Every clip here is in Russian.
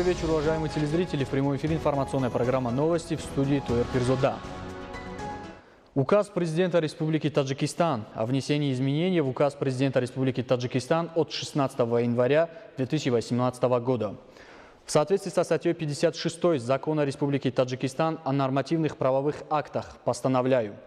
Добрый вечер, уважаемые телезрители. В прямом эфире информационная программа «Новости» в студии Туэр Пирзода. Указ президента Республики Таджикистан о внесении изменений в указ президента Республики Таджикистан от 16 января 2018 года. В соответствии со статьей 56 Закона Республики Таджикистан о нормативных правовых актах постановляю.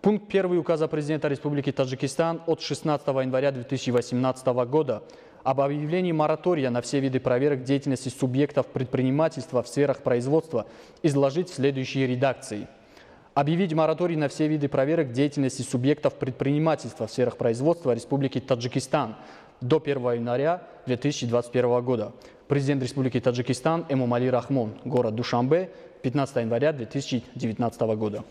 Пункт 1 указа президента Республики Таджикистан от 16 января 2018 года об объявлении моратория на все виды проверок деятельности субъектов предпринимательства в сферах производства изложить в следующей редакции. Объявить мораторий на все виды проверок деятельности субъектов предпринимательства в сферах производства Республики Таджикистан до 1 января 2021 года. Президент Республики Таджикистан Эмомали Рахмон, город Душанбе, 15 января 2019 года.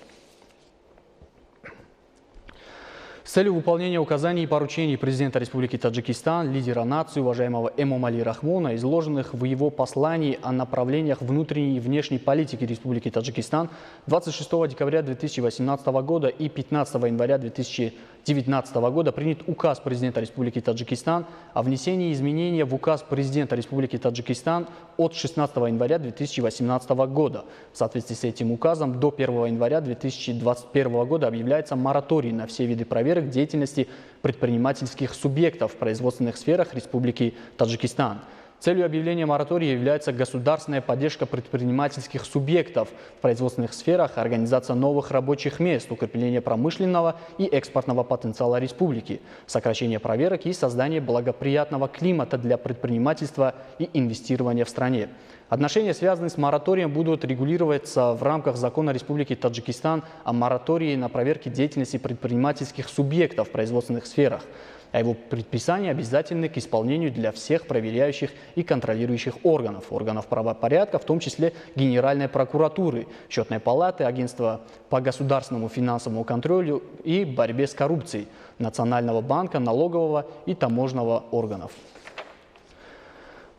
С целью выполнения указаний и поручений президента Республики Таджикистан, лидера нации, уважаемого Эмомали Рахмона, изложенных в его послании о направлениях внутренней и внешней политики Республики Таджикистан 26 декабря 2018 года и 15 января 2019 года, принят указ президента Республики Таджикистан о внесении изменения в указ президента Республики Таджикистан от 16 января 2018 года. В соответствии с этим указом до 1 января 2021 года объявляется мораторий на все виды проверок деятельности предпринимательских субъектов в производственных сферах Республики Таджикистан. Целью объявления моратория является государственная поддержка предпринимательских субъектов в производственных сферах, организация новых рабочих мест, укрепление промышленного и экспортного потенциала республики, сокращение проверок и создание благоприятного климата для предпринимательства и инвестирования в стране. Отношения, связанные с мораторием, будут регулироваться в рамках закона Республики Таджикистан о моратории на проверки деятельности предпринимательских субъектов в производственных сферах, а его предписания обязательны к исполнению для всех проверяющих и контролирующих органов правопорядка, в том числе Генеральной прокуратуры, Счетной палаты, Агентства по государственному финансовому контролю и борьбе с коррупцией, Национального банка, налогового и таможенного органов.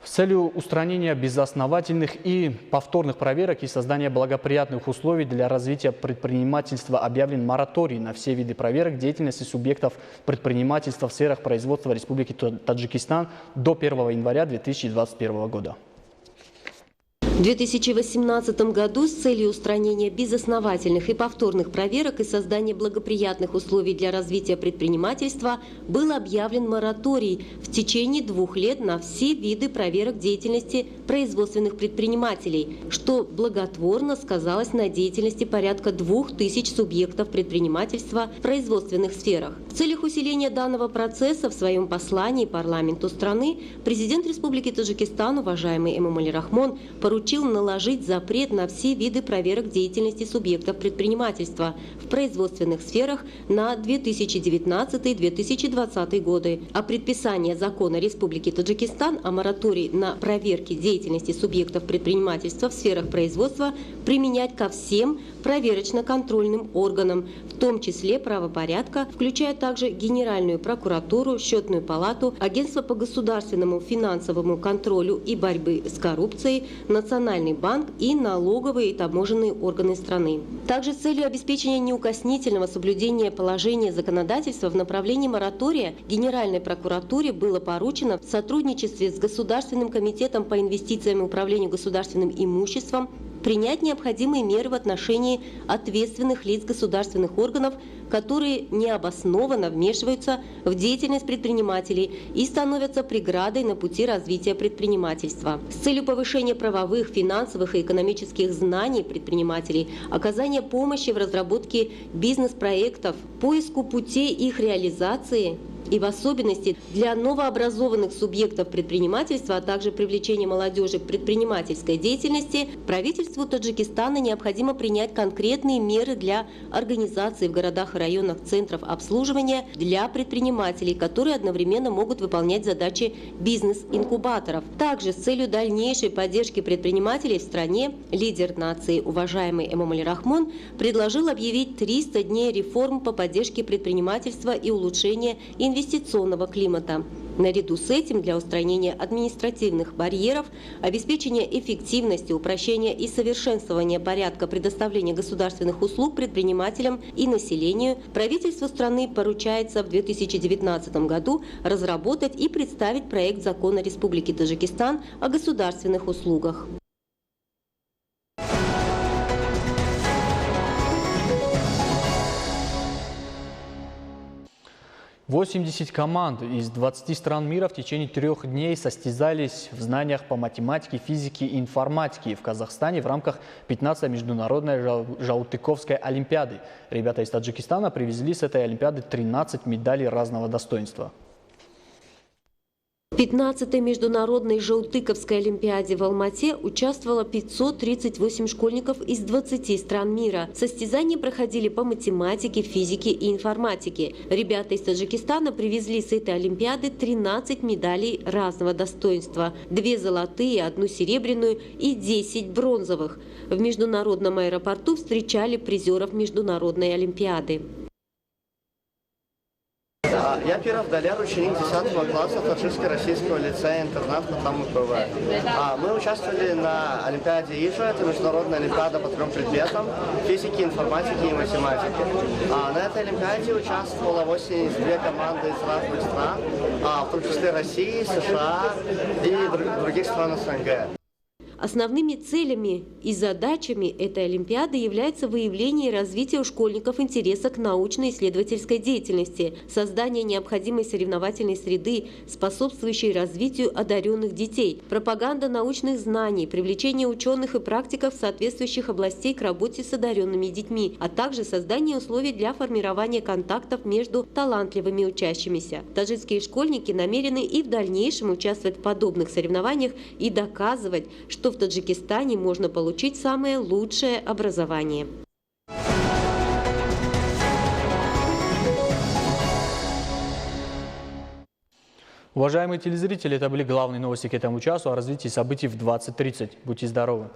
С целью устранения безосновательных и повторных проверок и создания благоприятных условий для развития предпринимательства объявлен мораторий на все виды проверок деятельности субъектов предпринимательства в сферах производства Республики Таджикистан до 1 января 2021 года. В 2018 году с целью устранения безосновательных и повторных проверок и создания благоприятных условий для развития предпринимательства был объявлен мораторий в течение 2 лет на все виды проверок деятельности производственных предпринимателей, что благотворно сказалось на деятельности порядка 2000 субъектов предпринимательства в производственных сферах. В целях усиления данного процесса в своем послании парламенту страны президент Республики Таджикистан, уважаемый Эмомали Рахмон, поручил наложить запрет на все виды проверок деятельности субъектов предпринимательства в производственных сферах на 2019-2020 годы, а предписание закона Республики Таджикистан о моратории на проверки деятельности субъектов предпринимательства в сферах производства применять ко всем проверочно-контрольным органам, в том числе правопорядка, включая также Генеральную прокуратуру, Счетную палату, Агентство по государственному финансовому контролю и борьбы с коррупцией, Национальный банк и налоговые и таможенные органы страны. Также с целью обеспечения неукоснительного соблюдения положения законодательства в направлении моратория Генеральной прокуратуре было поручено в сотрудничестве с Государственным комитетом по инвестициям и управлению государственным имуществом принять необходимые меры в отношении ответственных лиц государственных органов, которые необоснованно вмешиваются в деятельность предпринимателей и становятся преградой на пути развития предпринимательства. С целью повышения правовых, финансовых и экономических знаний предпринимателей, оказания помощи в разработке бизнес-проектов, поиску путей их реализации и в особенности для новообразованных субъектов предпринимательства, а также привлечения молодежи к предпринимательской деятельности, правительству Таджикистана необходимо принять конкретные меры для организации в городах и районах центров обслуживания для предпринимателей, которые одновременно могут выполнять задачи бизнес-инкубаторов. Также с целью дальнейшей поддержки предпринимателей в стране лидер нации, уважаемый Эмомали Рахмон, предложил объявить 300 дней реформ по поддержке предпринимательства и улучшения инвестиционного климата. Наряду с этим для устранения административных барьеров, обеспечения эффективности, упрощения и совершенствования порядка предоставления государственных услуг предпринимателям и населению правительству страны поручается в 2019 году разработать и представить проект закона Республики Таджикистан о государственных услугах. 80 команд из 20 стран мира в течение 3 дней состязались в знаниях по математике, физике и информатике в Казахстане в рамках 15-й международной Жаутыковской олимпиады. Ребята из Таджикистана привезли с этой олимпиады 13 медалей разного достоинства. В 15-й международной Жаутыковской олимпиаде в Алмате участвовало 538 школьников из 20 стран мира. Состязания проходили по математике, физике и информатике. Ребята из Таджикистана привезли с этой олимпиады 13 медалей разного достоинства. 2 золотые, 1 серебряную и 10 бронзовых. В международном аэропорту встречали призеров международной олимпиады. Я Пиров Далер, ученик 10 класса Таджикско-российского лицея-интернат Хатам УПВ. Мы участвовали на Олимпиаде ИЖА, это международная олимпиада по 3 предметам – физике, информатике и математике. На этой олимпиаде участвовало 82 команды из разных стран, в том числе России, США и других стран СНГ. Основными целями и задачами этой олимпиады является выявление и развитие у школьников интереса к научно-исследовательской деятельности, создание необходимой соревновательной среды, способствующей развитию одаренных детей, пропаганда научных знаний, привлечение ученых и практиков соответствующих областей к работе с одаренными детьми, а также создание условий для формирования контактов между талантливыми учащимися. Таджикские школьники намерены и в дальнейшем участвовать в подобных соревнованиях и доказывать, что в Таджикистане можно получить самое лучшее образование. Уважаемые телезрители, это были главные новости к этому часу о развитии событий в 20:30. Будьте здоровы!